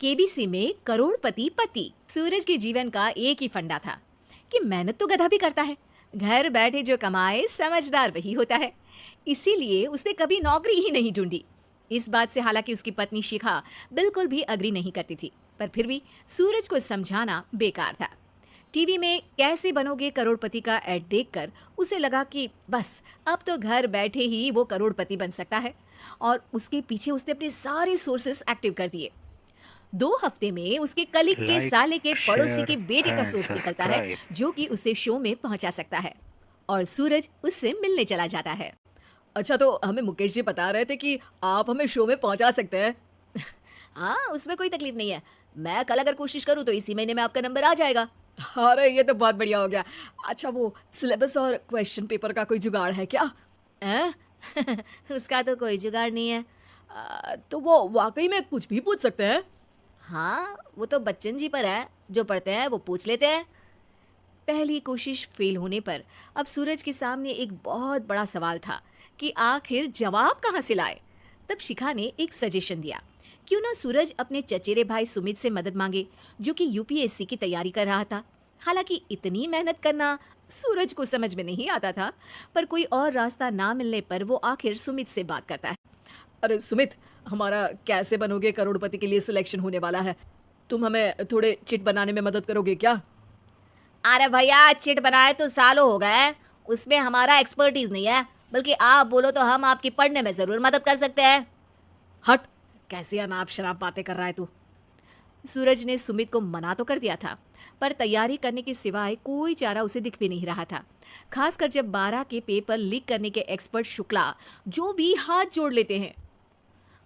KBC में करोड़पति पति। सूरज के जीवन का एक ही फंडा था कि मेहनत तो गधा भी करता है, घर बैठे जो कमाए समझदार वही होता है। इसीलिए उसने कभी नौकरी ही नहीं ढूंढी। इस बात से हालांकि उसकी पत्नी शिखा बिल्कुल भी अग्री नहीं करती थी, पर फिर भी सूरज को समझाना बेकार था। टीवी में कैसे बनोगे करोड़पति का ऐड देखकर उसे लगा कि बस अब तो घर बैठे ही वो करोड़पति बन सकता है, और उसके पीछे उसने अपने सारे सोर्सेस एक्टिव कर दिए। 2 हफ्ते में उसके कलीग के लाइक, साले के पड़ोसी के शेयर बेटे का एंड सोर्स निकलता है, सब्सक्राइब। जो कि उसे शो में पहुंचा सकता है, और सूरज उससे मिलने चला जाता है। अच्छा, तो हमें मुकेश जी बता रहे थे कि आप हमें शो में पहुंचा सकते हैं। हाँ, उसमें कोई तकलीफ नहीं है। मैं कल अगर कोशिश करूँ तो इसी महीने में आपका नंबर आ जाएगा। अरे ये तो बहुत बढ़िया हो गया। अच्छा, वो सिलेबस और क्वेश्चन पेपर का कोई जुगाड़ है क्या? हैं? उसका तो कोई जुगाड़ नहीं है। तो वो वाकई में कुछ भी पूछ सकते हैं? हाँ, वो तो बच्चन जी पर है, जो पढ़ते हैं वो पूछ लेते हैं। पहली कोशिश फेल होने पर अब सूरज के सामने एक बहुत बड़ा सवाल था कि आखिर जवाब कहाँ से लाए। तब शिखा ने एक सजेशन दिया, क्यों ना सूरज अपने चचेरे भाई सुमित से मदद मांगे, जो कि यूपीएससी की तैयारी कर रहा था। हालांकि इतनी मेहनत करना सूरज को समझ में नहीं आता था, पर कोई और रास्ता ना मिलने पर वो आखिर सुमित से बात करता है। अरे सुमित, हमारा कैसे बनोगे करोड़पति के लिए सिलेक्शन होने वाला है। तुम हमें थोड़े चिट बनाने में मदद करोगे क्या? अरे भैया, चिट बनाए तो सालों हो गए, उसमें हमारा एक्सपर्टीज नहीं है, बल्कि आप बोलो तो हम आपकी पढ़ने में जरूर मदद कर सकते हैं। हट, कैसी अनाप शराब बातें कर रहा है तू। सूरज ने सुमित को मना तो कर दिया था, पर तैयारी करने के सिवाय कोई चारा उसे दिख भी नहीं रहा था। खासकर जब 12 के पेपर लीक करने के एक्सपर्ट शुक्ला जो भी हाथ जोड़ लेते हैं।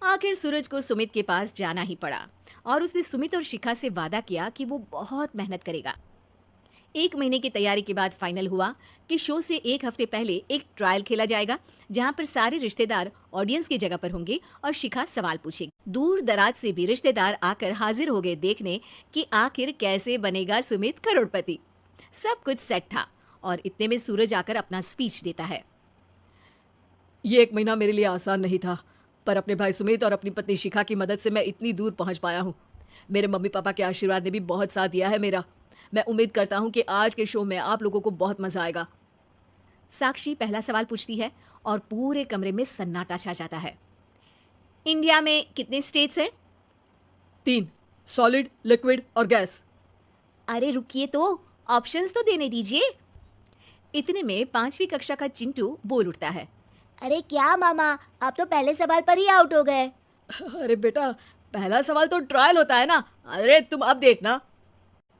आखिर सूरज को सुमित के पास जाना ही पड़ा, और उसने सुमित और शिखा से वादा किया कि वो बहुत मेहनत करेगा। 1 महीने की तैयारी के बाद फाइनल हुआ कि शो से 1 हफ्ते पहले एक ट्रायल खेला जाएगा, जहां पर सारे रिश्तेदार ऑडियंस की जगह पर होंगे और शिखा सवाल पूछेगी। दूर दराज से भी रिश्तेदार आकर हाजिर हो गए देखने कि आखिर कैसे बनेगा सुमित करोड़पति। सब कुछ सेट था, और इतने में सूरज आकर अपना स्पीच देता है। ये 1 महीना मेरे लिए आसान नहीं था, पर अपने भाई सुमित और अपनी पत्नी शिखा की मदद से मैं इतनी दूर पहुंच पाया हूँ। मेरे मम्मी पापा के आशीर्वाद ने भी बहुत साथ दिया है मेरा। मैं उम्मीद करता हूँ कि आज के शो में आप लोगों को बहुत मजा आएगा। साक्षी पहला सवाल पूछती है, और पूरे कमरे में सन्नाटा छा जाता है। इंडिया में कितने स्टेट्स हैं? 3, सॉलिड, लिक्विड और गैस। अरे रुकिए, तो ऑप्शंस तो देने दीजिए। इतने में 5वीं कक्षा का चिंटू बोल उठता है। अरे क्या मामा, आप तो पहले सवाल पर ही आउट हो गए। अरे बेटा, पहला सवाल तो ट्रायल होता है ना। अरे तुम अब देखना।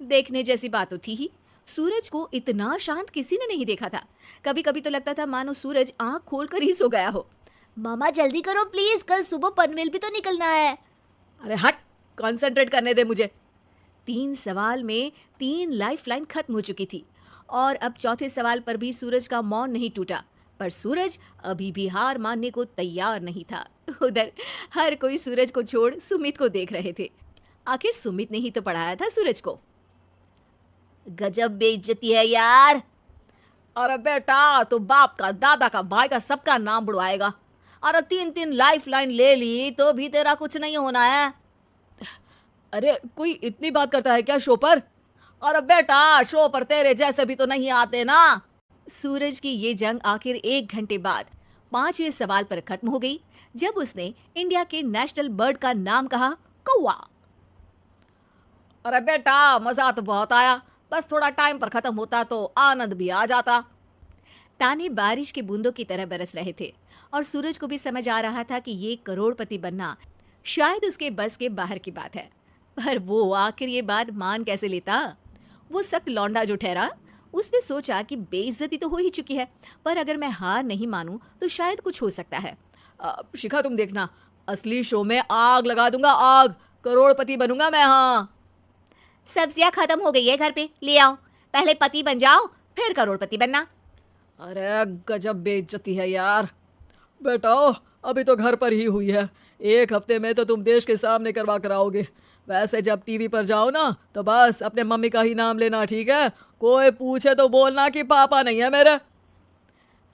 देखने जैसी बात तो थी ही। सूरज को इतना शांत किसी ने नहीं देखा था। कभी कभी तो लगता था मानो सूरज आंख खोलकर ही सो गया हो। मामा जल्दी करो प्लीज, कल सुबह पनवेल भी तो निकलना है। अरे हट, कंसंट्रेट करने दे मुझे। 3 सवाल में 3 लाइफलाइन खत्म हो चुकी थी, और अब चौथे सवाल पर भी सूरज का मौन नहीं टूटा। पर सूरज अभी भी हार मानने को तैयार नहीं था। उधर हर कोई सूरज को छोड़ सुमित को देख रहे थे। आखिर सुमित ने ही तो पढ़ाया था सूरज को। गजब बेइज्जती है यार। अरे बेटा, तो बाप का, दादा का, भाई का, सबका नाम बुड़वाएगा। अरे 3 लाइफलाइन ले ली तो भी तेरा कुछ नहीं होना है। अरे कोई इतनी बात करता है क्या शो पर? अरे बेटा, शो पर तेरे जैसे भी तो नहीं आते ना। सूरज की ये जंग आखिर 1 घंटे बाद 5वें सवाल पर खत्म हो गई, जब उसने इंडिया के नेशनल बर्ड का नाम कहा, कौवा। अरे बेटा, मजा तो बहुत आया, बस थोड़ा टाइम पर खत्म होता तो आनंद भी आ जाता। ताने बारिश के बूंदों की तरह बरस रहे थे, और सूरज को भी समझ आ रहा था कि ये करोड़पति बनना शायद उसके बस के बाहर की बात है। पर वो आखिर ये बात मान कैसे लेता? वो सख्त लौंडा जो ठहरा, उसने सोचा कि बेइज्जती तो हो ही चुकी है, पर अगर मैं हार नहीं मानूं तो शायद कुछ हो सकता है। शिखा तुम देखना, असली शो में आग लगा दूंगा, आग। करोड़पति बनूंगा मैं। हाँ, सब्जियां खत्म हो गई है घर पे, ले आओ। पहले पति बन जाओ, फिर करोड़पति बनना। अरे गजब बेइज्जती है यार। बेटा, अभी तो घर पर ही हुई है, 1 हफ्ते में तो तुम देश के सामने करवा कर आओगे। वैसे जब टीवी पर जाओ ना, तो बस अपने मम्मी का ही नाम लेना, ठीक है? कोई पूछे तो बोलना कि पापा नहीं है मेरे।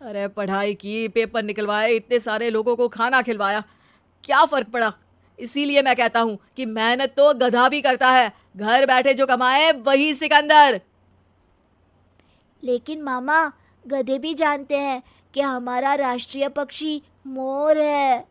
अरे पढ़ाई की, पेपर निकलवाए, इतने सारे लोगों को खाना खिलवाया, क्या फर्क पड़ा? इसीलिए मैं कहता हूँ कि मेहनत तो गधा भी करता है, घर बैठे जो कमाए वही सिकंदर। लेकिन मामा, गधे भी जानते हैं कि हमारा राष्ट्रीय पक्षी मोर है।